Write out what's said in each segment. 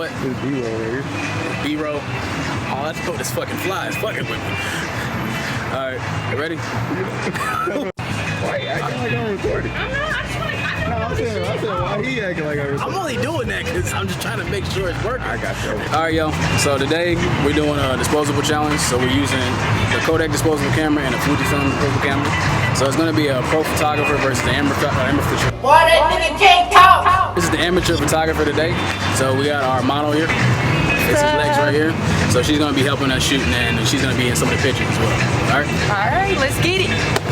What? This B-roll right here. B-roll? Oh, that's cool. This fucking fly is fucking with me. Alright, you ready? Why you acting like I'm recording? I'm not. I said, why he acting like I'm recording? I'm only doing that because I'm just trying to make sure it's working. I got you. Alright, yo. So today we're doing a disposable challenge. So we're using the KODAK disposable camera and a FUJIFILM disposable camera. So it's going to be a pro photographer versus the amateur photographer. Boy, that nigga can't talk. This is the amateur photographer today. So we got our model here. It's his legs right here. So she's going to be helping us shooting and she's going to be in some of the pictures as well. Alright? Alright, let's get it.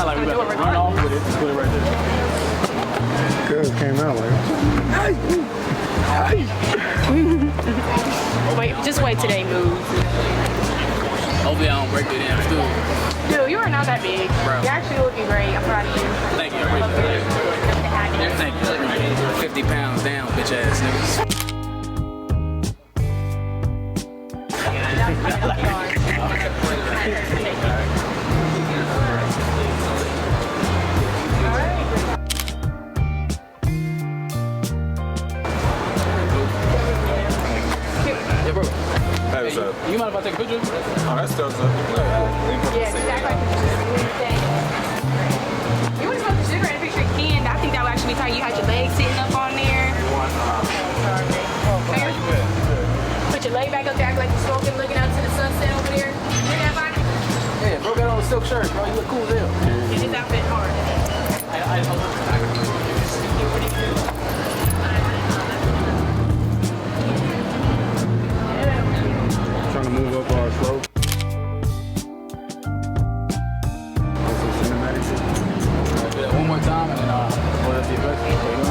Like we better run off with it. Just put it right there. Girls came out like, Wait, just wait till they move. Hopefully I don't break the damn stool. Dude, you are not that big. Bro. You're actually looking great. I'm proud of you. Thank you. I appreciate it. Thank you. 50 pounds down, bitch ass niggas. hey, what's up? You mind if I take a picture? Oh, that's still up. Yeah, exactly. You want to smoke the cigarette and picture canned. I think that would actually should be tight. You had your legs sitting up on there. Put your leg back up there, act like you're smoking, looking out to the sunset over there. Hear that, body? Yeah, bro got on a silk shirt, bro. You look cool as hell. Get this outfit hard. Trying to move up our slope. Some cinematic shit. Do that one more time and then what else do you best? That was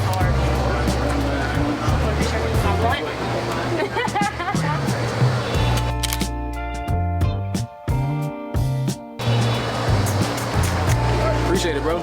hard. Appreciate it, bro.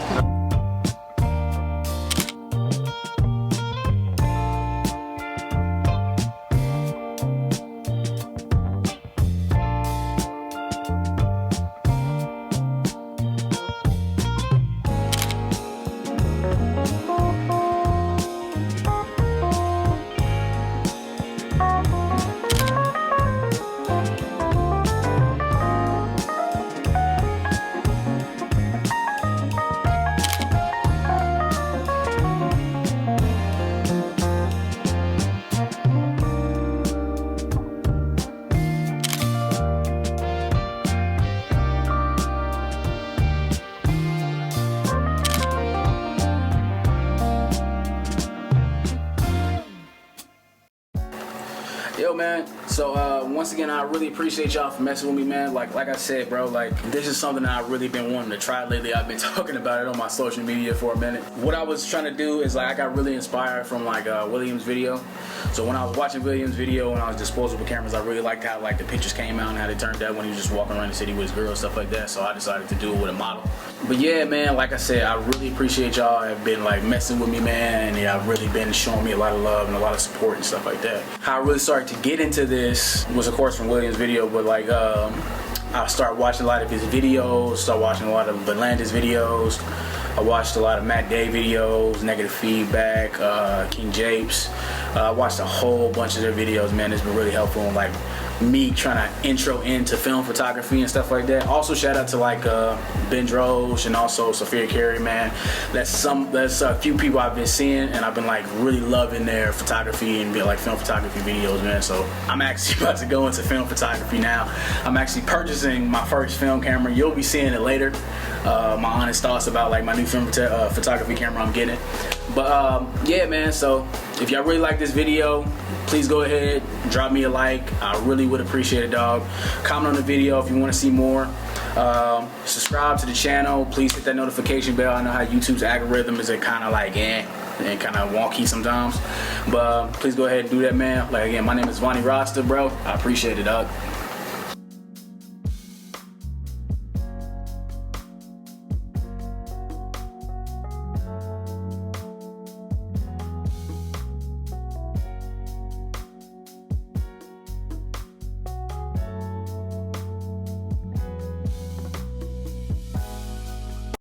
Yo, man, so once again, I really appreciate y'all for messing with me, man. Like I said, bro, like this is something that I've really been wanting to try lately. I've been talking about it on my social media for a minute. What I was trying to do is, like, I got really inspired from like William's video. So when I was watching William's video and I was disposable cameras, I really liked how like the pictures came out and how they turned out when he was just walking around the city with his girl, stuff like that. So I decided to do it with a model. But yeah, man, like I said, I really appreciate y'all have been like messing with me, man, and y'all really been showing me a lot of love and a lot of support and stuff like that. How I really started to get into this was, of course, from William's video, but like I started watching a lot of his videos, started watching a lot of Belanda's videos. I watched a lot of Matt Day videos, Negative Feedback, King Japes. I watched a whole bunch of their videos, man. It's been really helpful in like me trying to intro into film photography and stuff like that. Also shout out to like Ben Droge and also Sophia Carey, man. That's a few people I've been seeing and I've been like really loving their photography and like film photography videos, man. So I'm actually about to go into film photography now. I'm actually purchasing my first film camera. You'll be seeing it later. My honest thoughts about like my new film photography camera I'm getting. But yeah, man, so if y'all really like this video, please go ahead, drop me a like. I really would appreciate it, dog. Comment on the video if you want to see more. Subscribe to the channel. Please hit that notification bell. I know how YouTube's algorithm is kind of like and kind of wonky sometimes. But please go ahead and do that, man. Like, again, my name is Vonnie Rasta, bro. I appreciate it, dog.